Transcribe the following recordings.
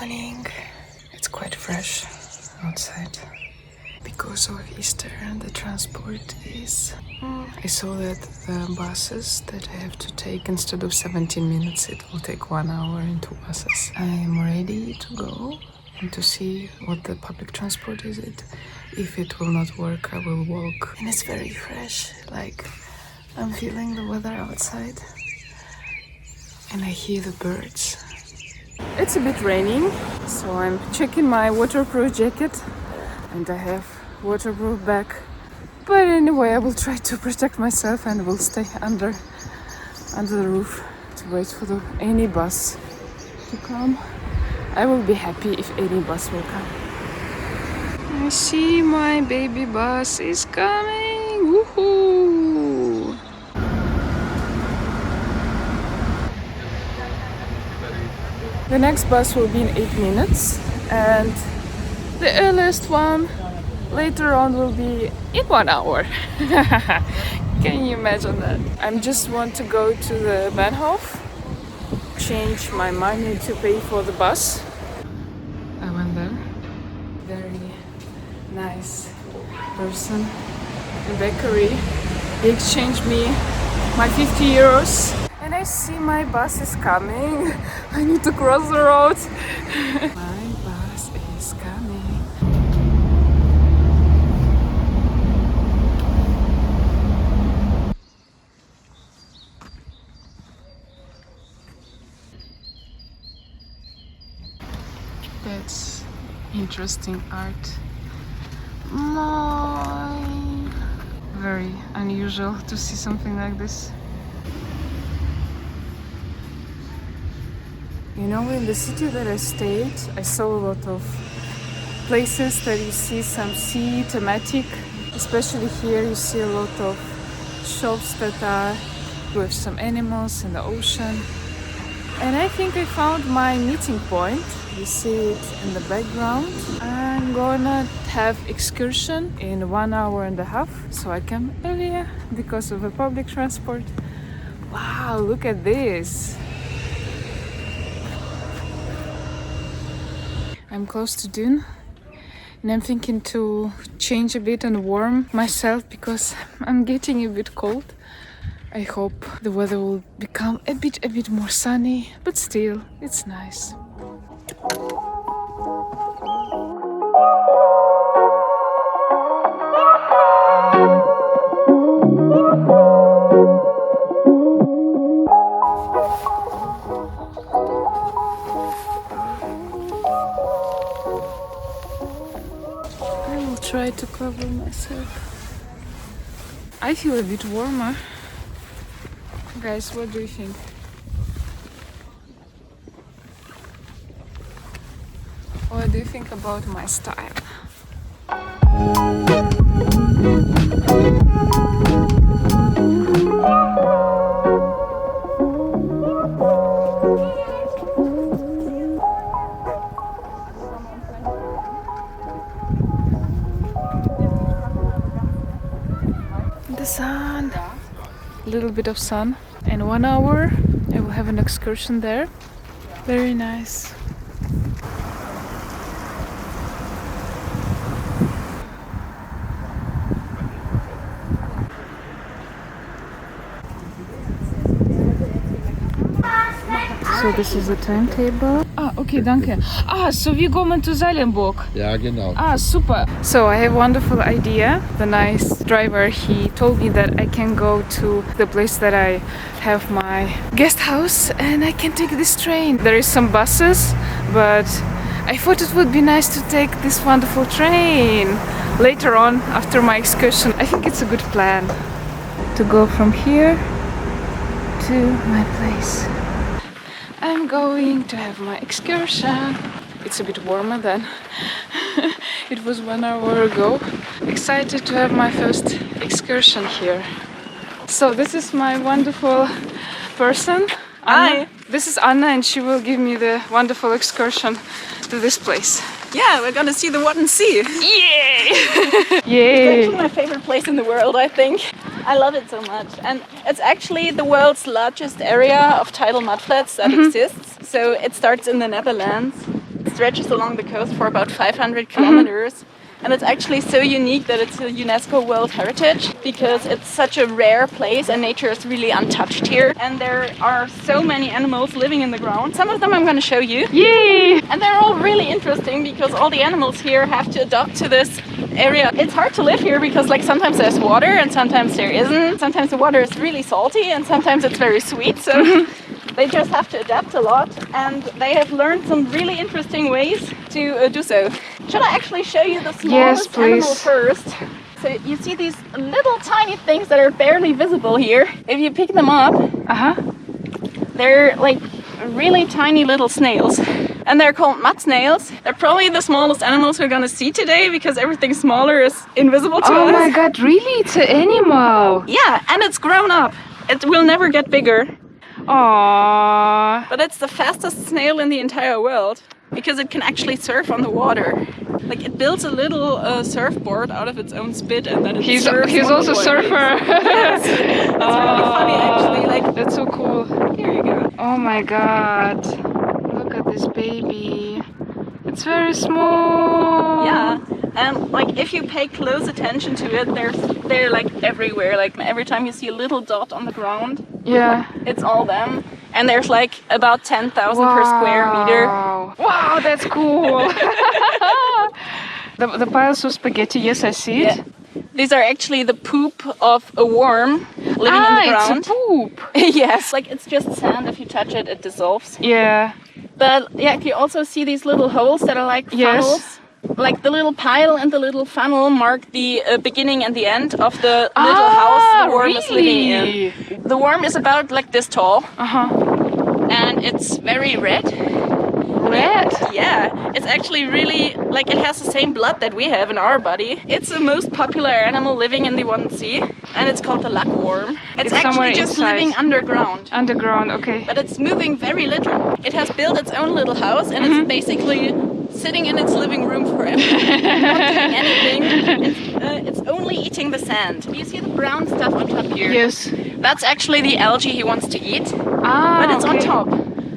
morning. It's quite fresh outside. Because of Easter, the transport is... I saw that the buses that I have to take, instead of 17 minutes, it will take 1 hour in 2 buses. I am ready to go and to see what the public transport is. If it will not work, I will walk. And it's very fresh, like I'm feeling the weather outside. And I hear the birds. It's a bit raining, so I'm checking my waterproof jacket. And I have waterproof bag. But anyway, I will try to protect myself and will stay under the roof to wait for any bus to come. I will be happy if any bus will come. I see my baby bus is coming. Woohoo! The next bus will be in 8 minutes, and the earliest one later on will be in 1 hour. Can you imagine that? I just want to go to the Bahnhof, change my money to pay for the bus. I went there. Very nice person, the bakery. He exchanged me my 50 euros. And I see my bus is coming. I need to cross the road. My bus is coming. That's interesting art. Very unusual to see something like this. You know, in the city that I stayed, I saw a lot of places that you see some sea thematic. Especially here you see a lot of shops that are with some animals in the ocean. And I think I found my meeting point. You see it in the background. I'm gonna have excursion in 1.5 hours, so I came earlier because of the public transport. Wow, look at this! I'm close to Dune, and I'm thinking to change a bit and warm myself because I'm getting a bit cold. I hope the weather will become a bit more sunny, but still, it's nice. Try to cover myself. I feel a bit warmer. Guys, what do you think? What do you think about my style? The sun, a little bit of sun, and 1 hour I will have an excursion there. Very nice. So this is the timetable. Okay, danke. So wir kommen to Sahlenburg. Ja, genau. Super. So I have a wonderful idea. The nice driver, he told me that I can go to the place that I have my guest house and I can take this train. There is some buses, but I thought it would be nice to take this wonderful train later on after my excursion. I think it's a good plan to go from here to my place. I'm going to have my excursion. It's a bit warmer than it was 1 hour ago. Excited to have my first excursion here. So this is my wonderful person, Anna. Hi. This is Anna and she will give me the wonderful excursion to this place. Yeah, we're gonna see the Wadden Sea. Yay! It's Yay! actually my favorite place in the world, I think. I love it so much. And it's actually the world's largest area of tidal mudflats that exists. So it starts in the Netherlands. It's stretches along the coast for about 500 kilometers. And it's actually so unique that it's a UNESCO World Heritage because it's such a rare place and nature is really untouched here. And there are so many animals living in the ground. Some of them I'm going to show you. Yay! And they're all really interesting because all the animals here have to adapt to this area. It's hard to live here because like sometimes there's water and sometimes there isn't. Sometimes the water is really salty and sometimes it's very sweet. So they just have to adapt a lot, and they have learned some really interesting ways to do so. Should I actually show you the smallest animal first? So you see these little tiny things that are barely visible here. If you pick them up, they're like really tiny little snails. And they're called mud snails. They're probably the smallest animals we're gonna see today because everything smaller is invisible to us. Oh my god, really? It's an animal? Yeah, and it's grown up. It will never get bigger. Aww. But it's the fastest snail in the entire world because it can actually surf on the water. Like it builds a little surfboard out of its own spit and then it surfs. He's also a surfer. Yes. That's really funny actually. Like that's so cool. Here you go. Oh my god. Look at this baby. It's very small. Yeah. And like if you pay close attention to it, they're like everywhere. Like every time you see a little dot on the ground, yeah, it's all them. And there's like about 10,000 per square meter. Wow, that's cool. the piles of spaghetti, yes, I see it. Yeah. These are actually the poop of a worm living in the ground. It's a poop. Yes, like it's just sand. If you touch it, it dissolves. Yeah. But yeah, you also see these little holes that are like funnels. Like the little pile and the little funnel mark the beginning and the end of the little house the worm is living in. The worm is about like this tall. And it's very red. Red? Yeah, it's actually really, like it has the same blood that we have in our body. It's the most popular animal living in the Wadden Sea, and it's called the lugworm. It's actually just living underground. Underground, okay. But it's moving very little. It has built its own little house, and it's basically sitting in its living room forever, not doing anything. It's only eating the sand. You see the brown stuff on top here? Yes. That's actually the algae he wants to eat, but it's on top.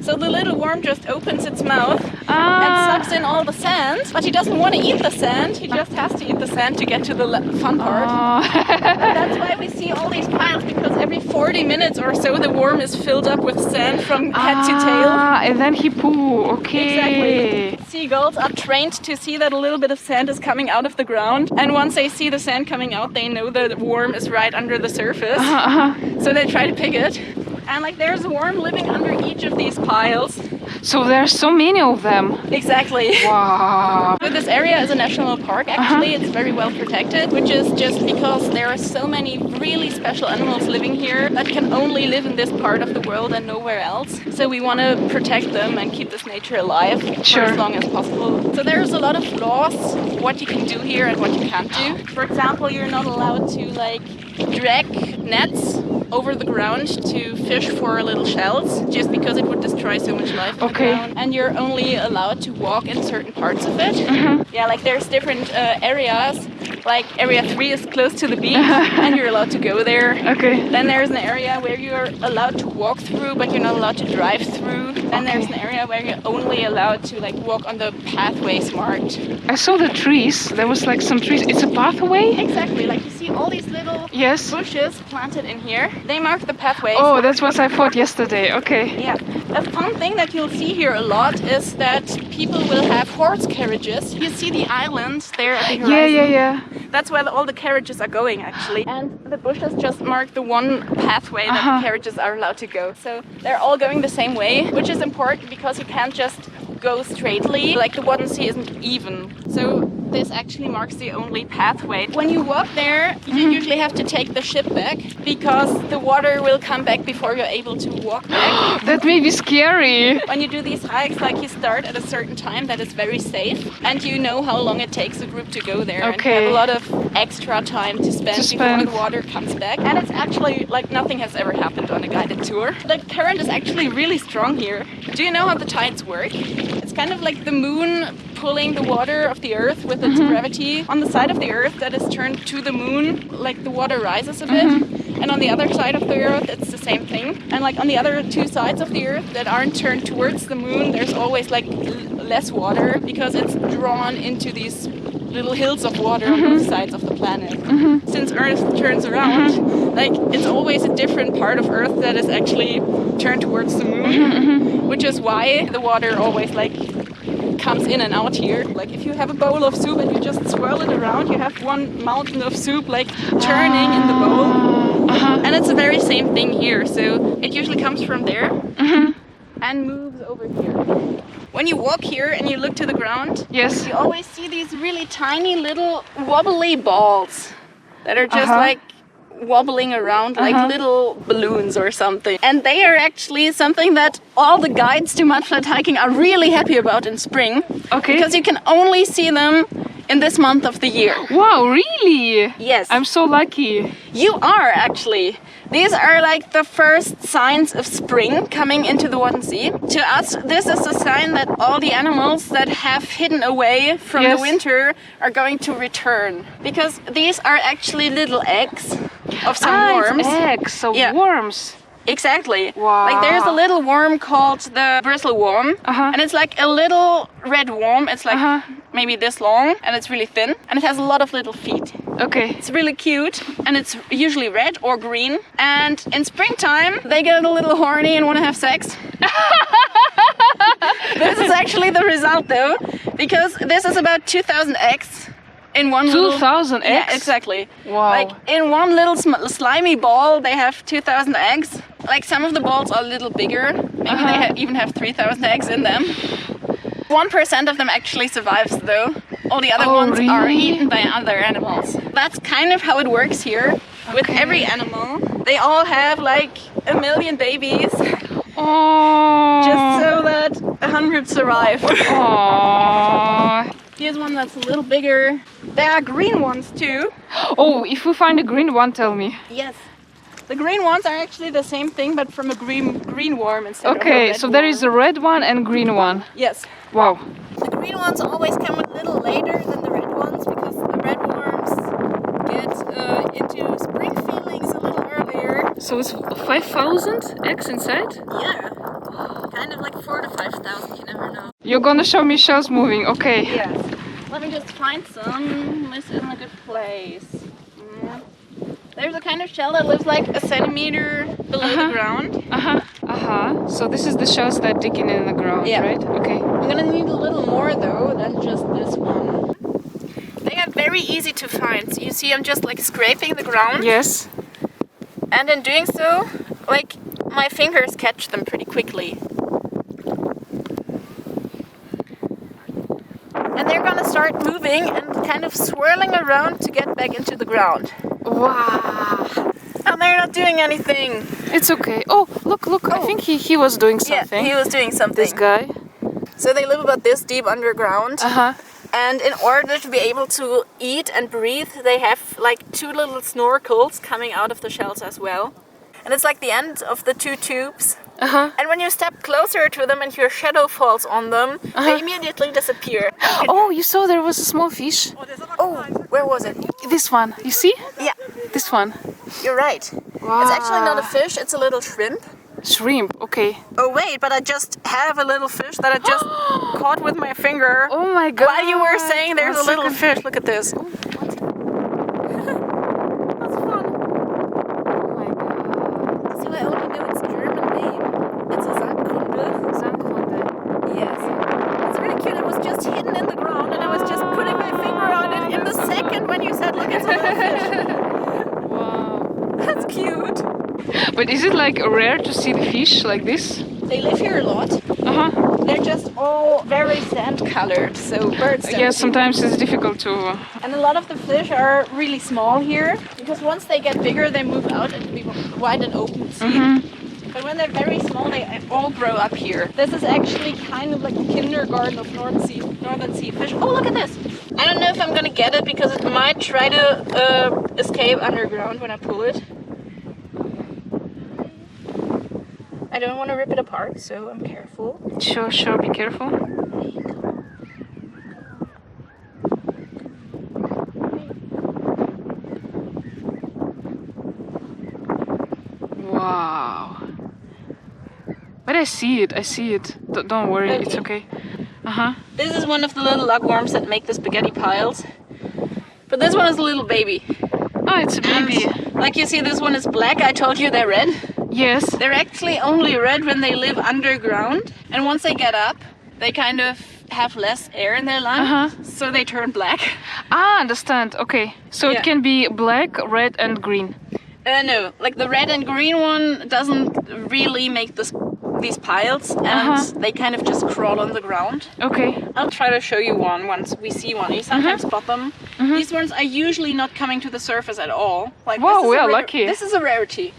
So the little worm just opens its mouth and sucks in all the sand, but he doesn't want to eat the sand, he just has to eat the sand to get to the fun part. And that's why we see all these piles, because every 40 minutes or so the worm is filled up with sand from head to tail. And then he poo, okay. Exactly. Seagulls are trained to see that a little bit of sand is coming out of the ground, and once they see the sand coming out, they know the worm is right under the surface. So they try to pick it. And like there's a worm living under each of these piles. So there's so many of them. Exactly. Wow. So this area is a national park actually. It's very well protected, which is just because there are so many really special animals living here that can only live in this part of the world and nowhere else. So we want to protect them and keep this nature alive for as long as possible. So there's a lot of laws what you can do here and what you can't do. For example, you're not allowed to like drag nets over the ground to fish for little shells, just because it would destroy so much life on the ground. And you're only allowed to walk in certain parts of it. Yeah, like there's different areas. Like area 3 is close to the beach and you're allowed to go there. Okay. Then there's an area where you're allowed to walk through, but you're not allowed to drive through. Then there's an area where you're only allowed to like walk on the pathways marked. I saw the trees. There was like some trees. It's a pathway? Exactly. Like you see all these little bushes planted in here. They mark the pathways. Oh, that's what I thought yesterday. Okay. Yeah. A fun thing that you'll see here a lot is that people will have horse carriages. You see the island there at the horizon? Yeah. That's where all the carriages are going actually. And the bushes just mark the one pathway that the carriages are allowed to go. So they're all going the same way, which is important because you can't just go straightly. Like the Wadden Sea isn't even. So this actually marks the only pathway. When you walk there, you usually have to take the ship back because the water will come back before you're able to walk back. That may be scary. When you do these hikes, like you start at a certain time that is very safe, and you know how long it takes a group to go there. And you have a lot of extra time to spend before the water comes back. And it's actually like nothing has ever happened on a guided tour. The current is actually really strong here. Do you know how the tides work? It's kind of like the moon pulling the water of the earth with its gravity on the side of the earth that is turned to the moon. Like the water rises a bit, and on the other side of the Earth it's the same thing. And like on the other two sides of the Earth that aren't turned towards the moon, there's always like less water because it's drawn into these little hills of water on both sides of the planet. Since Earth turns around, like it's always a different part of Earth that is actually turned towards the moon, which is why the water always like comes in and out here. Like if you have a bowl of soup and you just swirl it around, you have one mountain of soup like turning in the bowl. And it's the very same thing here. So it usually comes from there and moves over here. When you walk here and you look to the ground, Yes. you always see these really tiny little wobbly balls that are just like wobbling around like little balloons or something. And they are actually something that all the guides to mudflat hiking are really happy about in spring. Okay. Because you can only see them in this month of the year. Wow, really? Yes. I'm so lucky. You are actually. These are like the first signs of spring coming into the Wadden Sea. To us, this is a sign that all the animals that have hidden away from the winter are going to return. Because these are actually little eggs of some worms. It's eggs, so worms. Exactly. Wow. Like there's a little worm called the bristleworm, and it's like a little red worm. It's like maybe this long, and it's really thin, and it has a lot of little feet. Okay. It's really cute, and it's usually red or green. And in springtime, they get a little horny and want to have sex. This is actually the result, though, because this is about 2,000 eggs. In one 2,000 eggs? Yeah, exactly. Wow. Like in one little slimy ball, they have 2,000 eggs. Like some of the balls are a little bigger. Maybe they even have 3,000 eggs in them. 1% of them actually survives though. All the other ones are eaten by other animals. That's kind of how it works here with every animal. They all have like 1 million babies. Just so that 100 survive. Here's one that's a little bigger. There are green ones too. Oh, if we find a green one, tell me. Yes. The green ones are actually the same thing, but from a green worm instead of a Okay, red so there is a worm. red one and green one. Yes. Wow. The green ones always come a little later than the red ones because the red worms get into spring feelings a little earlier. So it's 5,000 eggs inside? Yeah. Kind of like 4,000 to 5,000, you never know. You're gonna show me shells moving, okay. Yes. Let me just find some. This is in a good place. There's a kind of shell that lives like a centimeter below the ground. So this is the shells that are digging in the ground, right? Okay. I'm gonna need a little more though than just this one. They are very easy to find. So you see I'm just like scraping the ground. Yes. And in doing so, like my fingers catch them pretty quickly. And they're gonna start moving and kind of swirling around to get back into the ground. Wow. And they're not doing anything. It's okay. Oh, look. I think he was doing something. Yeah, he was doing something. This guy. So they live about this deep underground. And in order to be able to eat and breathe, they have like 2 little snorkels coming out of the shells as well. And it's like the end of the 2 tubes. And when you step closer to them and your shadow falls on them, they immediately disappear. Oh, you saw there was a small fish? Oh, where was it? This one, you see? Yeah, This one. you're right. Wow. It's actually not a fish, it's a little shrimp. Shrimp, okay. Oh wait, but I just have a little fish that I just caught with my finger. Oh my god. While you were saying there's a little fish, look at this. So I only know its German name. It's a Sandkunde. Yes. It's really cute. It was just hidden in the ground and I was just putting my finger on it in the second when you said, look, it's a little fish. Wow. That's cute. But is it like rare to see the fish like this? They live here a lot. They're just all very sand colored, so birds don't Yeah, see sometimes it's difficult to... And a lot of the fish are really small here, because once they get bigger, they move out into the wide and open sea. But when they're very small, they all grow up here. This is actually kind of like the kindergarten of northern sea fish. Oh, look at this! I don't know if I'm gonna get it, because it might try to escape underground when I pull it. I don't want to rip it apart, so I'm careful. Sure, be careful. Wow. But I see it. Don't worry, it's okay. This is one of the little lugworms that make the spaghetti piles. But this one is a little baby. Oh, it's a baby. And, like you see, this one is black. I told you they're red. Yes. They're actually only red when they live underground. And once they get up, they kind of have less air in their lungs. So they turn black. Ah, understand. Okay. So Yeah. it can be black, red and green. No, like the red and green one doesn't really make these piles, and they kind of just crawl on the ground. Okay. I'll try to show you one once we see one. You sometimes spot them. These ones are usually not coming to the surface at all. Like, Wow, this is we a are lucky. This is a rarity.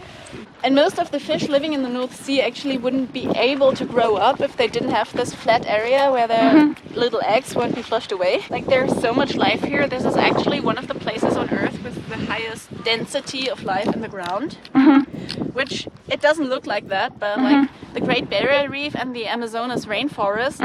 And most of the fish living in the North Sea actually wouldn't be able to grow up if they didn't have this flat area where their little eggs won't be flushed away. Like, there's so much life here. This is actually one of the places on Earth with the highest density of life in the ground. Which, it doesn't look like that, but like the Great Barrier Reef and the Amazonas rainforest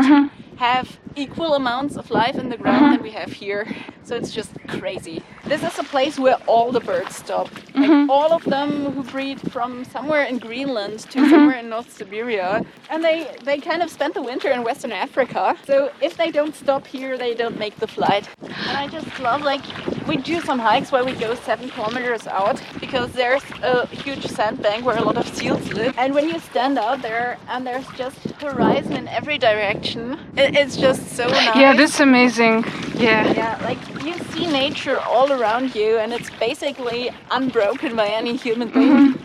have equal amounts of life in the ground that we have here. So it's just crazy. This is a place where all the birds stop. Like, all of them who breed from somewhere in Greenland to somewhere in North Siberia. And they kind of spend the winter in Western Africa. So if they don't stop here, they don't make the flight. And I just love, like, we do some hikes where we go 7 kilometers out because there's a huge sandbank where a lot of seals live. And when you stand out there and there's just horizon in every direction, it's just so nice. Yeah, this is amazing. Yeah. Yeah, like you see nature all around you and it's basically unbroken by any human being.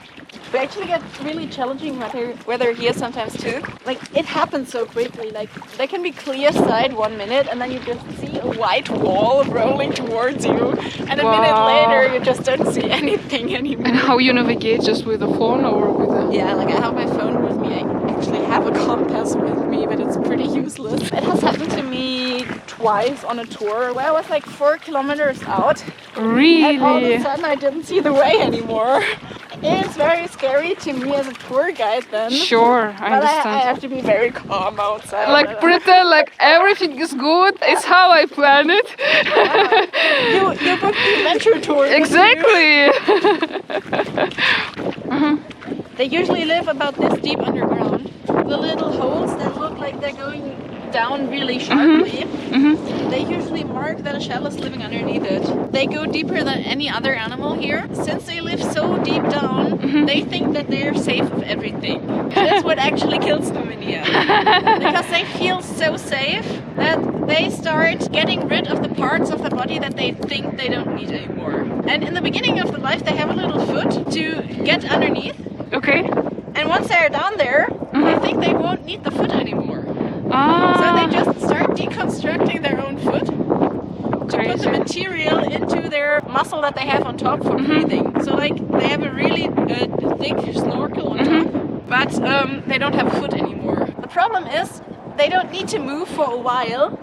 We actually get really challenging weather here sometimes too. Like, it happens so quickly. Like, there can be clear sight 1 minute and then you just see a white wall rolling towards you, and a minute later you just don't see anything anymore. And how you navigate, just with a phone or with a... Yeah, like I have my phone with me. I actually have a compass with me, but it's pretty useless. It has happened to me twice on a tour where I was like 4 kilometers out. Really? And all of a sudden I didn't see the way anymore. It's very scary to me as a tour guide then. Sure, I But understand. I have to be very calm outside. Like pretend like everything is good. It's how I plan it. You booked the adventure tour. Exactly. They usually live about this deep underground. The little holes that look like they're going down really sharply, they usually mark that a shell is living underneath it. They go deeper than any other animal here. Since they live so deep down, they think that they're safe of everything. That's what actually kills them in the end. Because they feel so safe that they start getting rid of the parts of the body that they think they don't need anymore. And in the beginning of the life, they have a little foot to get underneath. Okay. And once they're down there, they think they won't need the foot anymore. Ah. So they just start deconstructing their own foot to put the material into their muscle that they have on top for breathing. So like they have a really thick snorkel on top, but they don't have a foot anymore. The problem is they don't need to move for a while,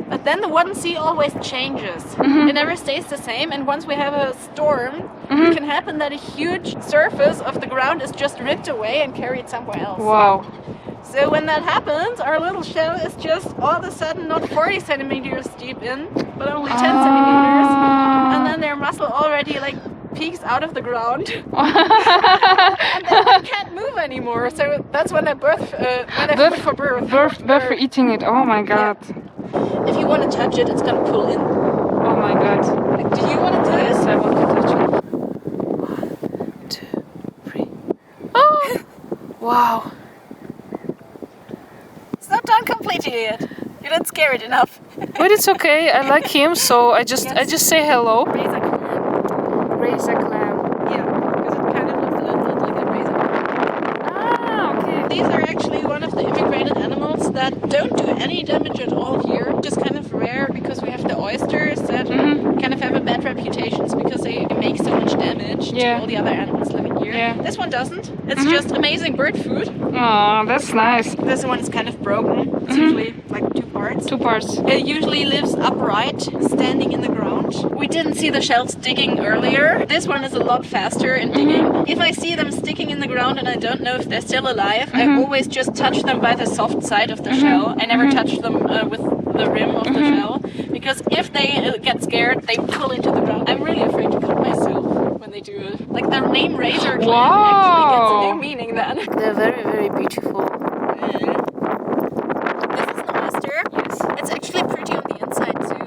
but then the Wadden Sea always changes. It never stays the same, and once we have a storm, it can happen that a huge surface of the ground is just ripped away and carried somewhere else. Wow. So when that happens, our little shell is just all of a sudden not 40 centimeters deep in, but only 10 centimeters. And then their muscle already like peeks out of the ground. And then they can't move anymore. So that's when they birth, when they're fit for birth. Birth for eating it. Oh my god. Yeah. If you want to touch it, it's gonna pull in. Oh my god. Like, do you want to do Yes, it? I want to touch it. 1, 2, 3. Oh! Wow. It's not done completely yet. You didn't scare it enough. But it's okay. I like him, so I just say hello. Razor clam. Razor clam. Yeah, because it kind of looks a little bit like a razor clam. Ah, okay. These are actually one of the immigrated animals that don't do any damage at all here. Just kind of rare because we have the oysters that kind of have a bad reputation because they make so much damage to all the other animals living here. Yeah. This one doesn't. It's just amazing bird food. Oh, that's nice. This one is kind of broken. It's usually like 2 parts. 2 parts. It usually lives upright, standing in the ground. We didn't see the shells digging earlier. This one is a lot faster in digging. If I see them sticking in the ground and I don't know if they're still alive, I always just touch them by the soft side of the shell. I never touch them with the rim of the shell, because if they get scared, they pull into the ground. I'm really afraid to cut myself when they do it. Like their name Razor Clam Wow. actually gets a new meaning then. They're very, very beautiful. This is an oyster. Yes. It's actually pretty on the inside too,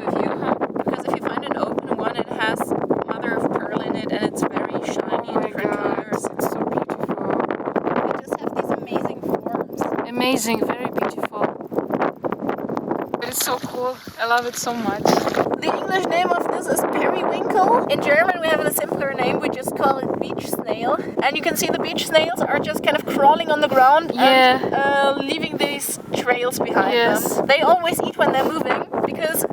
because if you find an open one, it has mother of pearl in it, and it's very shiny in different colors. It's so beautiful. They just have these amazing forms. Amazing, very beautiful. It's so cool. I love it so much. The English name of this is Periwinkle. In German we have a simpler name, we just call it beach snail. And you can see the beach snails are just kind of crawling on the ground and leaving these trails behind them. They always eat when they're moving because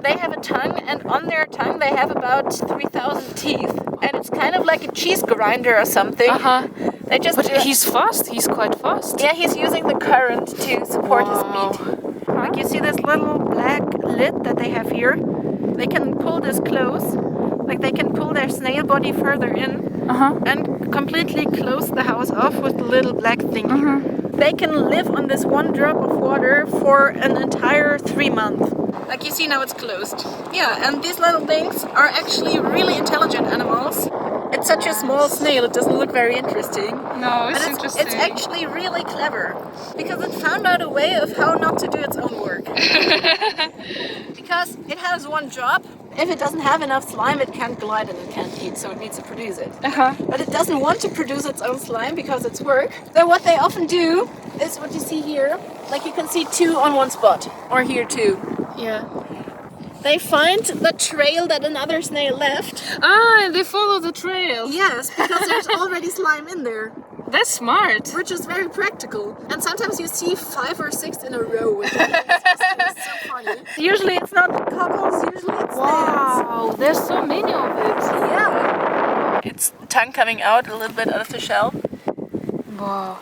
they have a tongue, and on their tongue they have about 3,000 teeth. And it's kind of like a cheese grinder or something. They just But he's fast, he's quite fast. Yeah, he's using the current to support his meat. Like you see this little black lid that they have here. They can pull this close, like they can pull their snail body further in and completely close the house off with the little black thing here. They can live on this one drop of water for an entire 3 months. Like you see now it's closed. Yeah, and these little things are actually really intelligent animals. It's such a small snail, it doesn't look very interesting. No, it's interesting. It's actually really clever because it found out a way of how not to do its own work. Because it has one job. If it doesn't have enough slime, it can't glide and it can't eat, so it needs to produce it. But it doesn't want to produce its own slime because it's work. So what they often do is what you see here. Like you can see 2 on one spot, or here 2. Yeah. They find the trail that another snail left. And they follow the trail. Yes, because there's already slime in there. That's smart. Which is very practical. And sometimes you see 5 or 6 in a row, which is so funny. Usually it's not cockles, usually it's snails. Wow, there's so many of it. Yeah. Its tongue coming out a little bit out of the shell. Wow.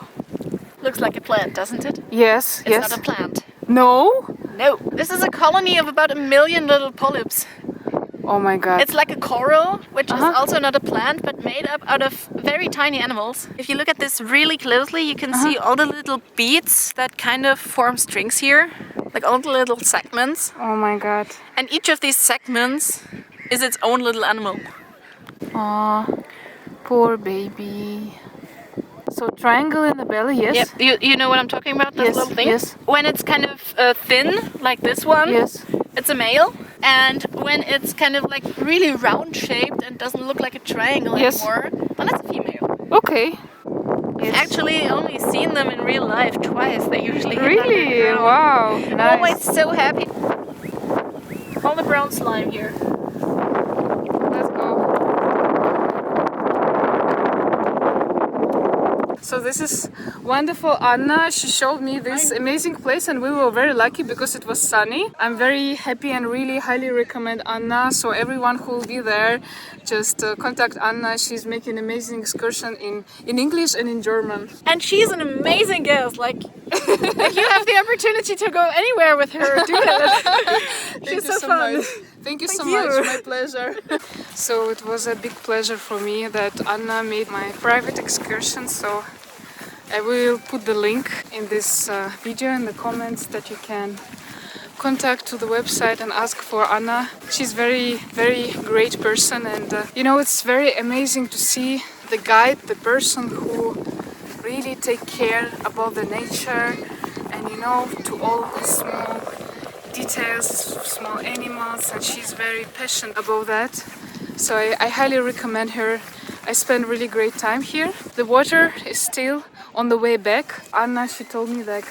Looks like a plant, doesn't it? Yes, It's not a plant. No? No. This is a colony of about 1 million little polyps. Oh my god. It's like a coral, which is also not a plant, but made up out of very tiny animals. If you look at this really closely, you can see all the little beads that kind of form strings here. Like all the little segments. Oh my god. And each of these segments is its own little animal. Aw, poor baby. So triangle in the belly, yes? Yep. You know what I'm talking about? This little thing? Yes. When it's kind of thin, like this one, it's a male. And when it's kind of like really round shaped and doesn't look like a triangle anymore, then it's a female. Okay. I've actually only seen them in real life twice. They usually hit Really? underground. Wow. I'm Nice. always so happy. All the brown slime here. Let's go. So this is wonderful Anna. She showed me this amazing place and we were very lucky because it was sunny. I'm very happy and really highly recommend Anna. So everyone who will be there, just contact Anna. She's making an amazing excursion in English and in German. And she's an amazing guest. Like if you have the opportunity to go anywhere with her, do it. She's so fun. Much. Thank you so much, my pleasure. So it was a big pleasure for me that Anna made my private excursion. So I will put the link in this video in the comments that you can contact to the website and ask for Anna. She's very, very great person, and you know, it's very amazing to see the guide, the person who really take care about the nature and you know, to all the small details, small animals, and she's very passionate about that. So I highly recommend her. I spent really great time here. The water is still on the way back. Anna, she told me that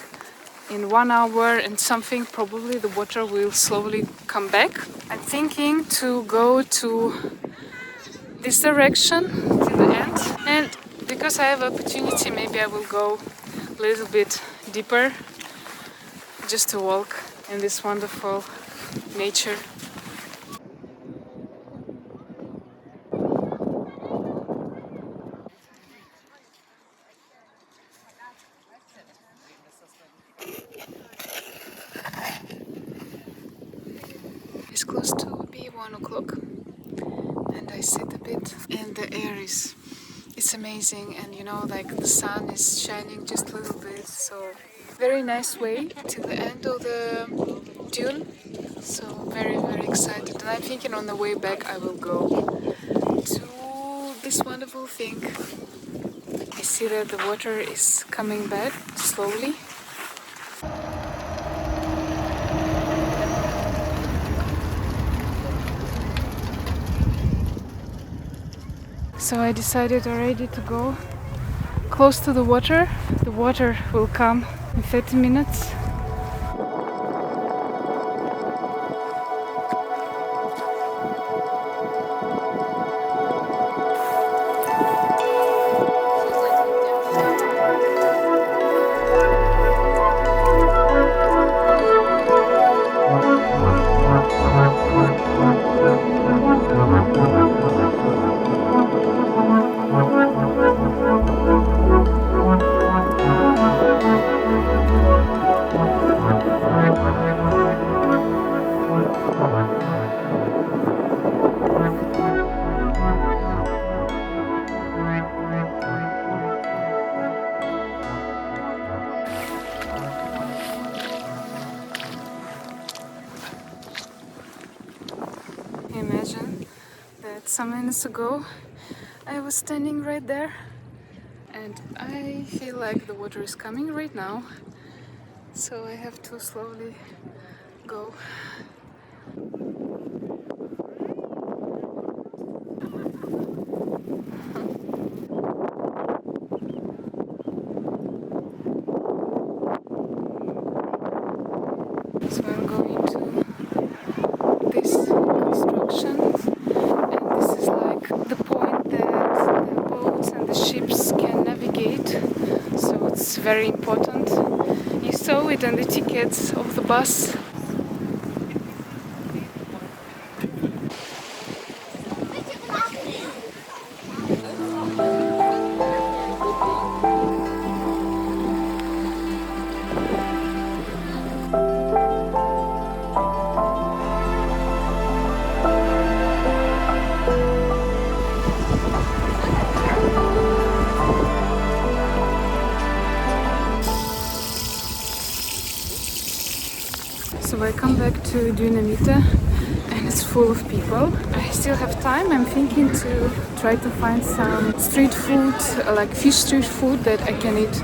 in 1 hour and something probably the water will slowly come back. I'm thinking to go to this direction to the end, and because I have opportunity maybe I will go a little bit deeper just to walk in this wonderful nature. It's close to be 1 o'clock and I sit a bit and the air is amazing, and you know, like the sun is shining just a little bit, so very nice way to the end of the dune. So very, very excited, and I'm thinking on the way back I will go to this wonderful thing. I see that the water is coming back slowly. So I decided already to go close to the water. The water will come in 30 minutes. Imagine that some minutes ago I was standing right there and I feel like the water is coming right now, so I have to slowly go. So I'm going to this construction, and this is like the point that the boats and the ships can navigate, so it's very important. You saw it on the tickets of the bus. So I come back to Duhnen and it's full of people. I still have time. I'm thinking to try to find some street food, like fish street food that I can eat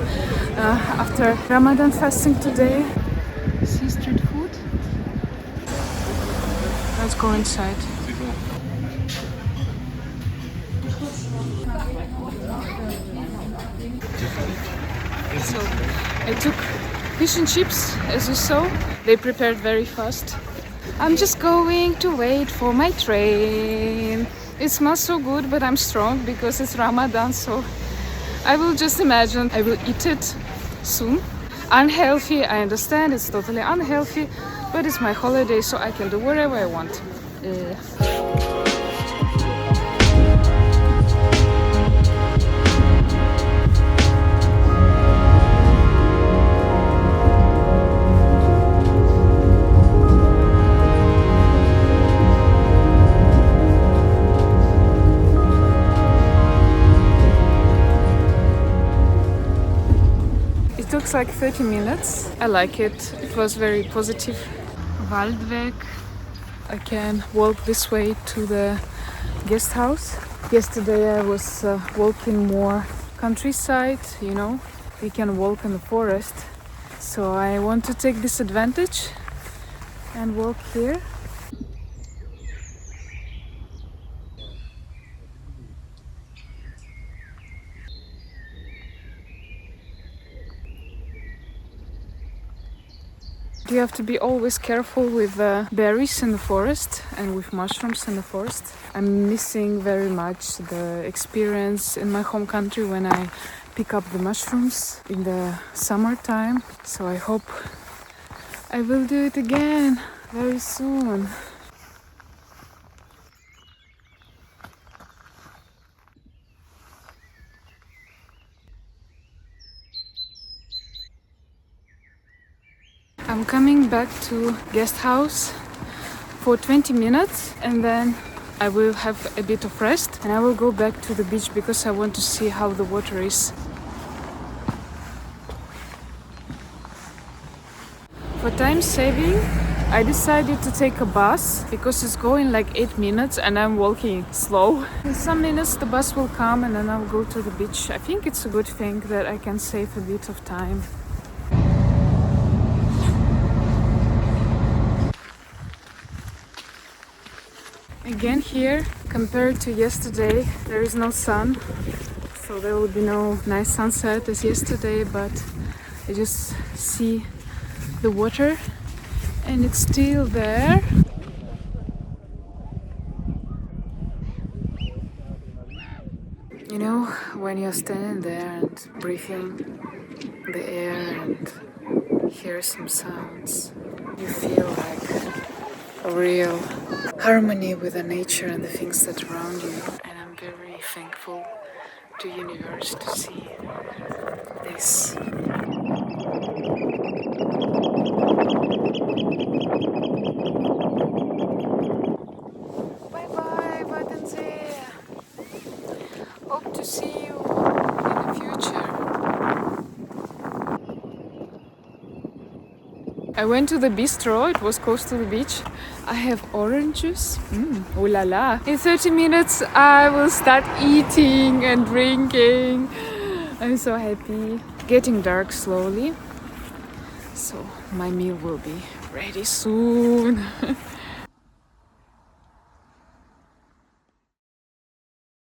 after Ramadan fasting today. See street food? Let's go inside. So I took fish and chips, as you saw. They prepared very fast. I'm just going to wait for my train. It smells so good, but I'm strong because it's Ramadan, so I will just imagine I will eat it soon. Unhealthy, I understand, it's totally unhealthy, but it's my holiday, so I can do whatever I want. It looks like 30 minutes. I like it. It was very positive. Waldweg. I can walk this way to the guest house. Yesterday I was walking more countryside, you know. We can walk in the forest. So I want to take this advantage and walk here. You have to be always careful with berries in the forest and with mushrooms in the forest. I'm missing very much the experience in my home country when I pick up the mushrooms in the summertime. So I hope I will do it again very soon. I'm coming back to Guesthouse for 20 minutes and then I will have a bit of rest and I will go back to the beach because I want to see how the water is. For time saving, I decided to take a bus because it's going like 8 minutes and I'm walking slow. In some minutes the bus will come and then I'll go to the beach. I think it's a good thing that I can save a bit of time. Again here, compared to yesterday, there is no sun. So there will be no nice sunset as yesterday, but I just see the water and it's still there. You know, when you're standing there and breathing the air and hear some sounds, you feel like a real harmony with the nature and the things that around you. And I'm very thankful to universe to see this. Bye bye, Wadden Sea. Hope to see you in the future. I went to the bistro, it was close to the beach. I have orange juice. Ooh la la. In 30 minutes I will start eating and drinking. I'm so happy. Getting dark slowly. So my meal will be ready soon.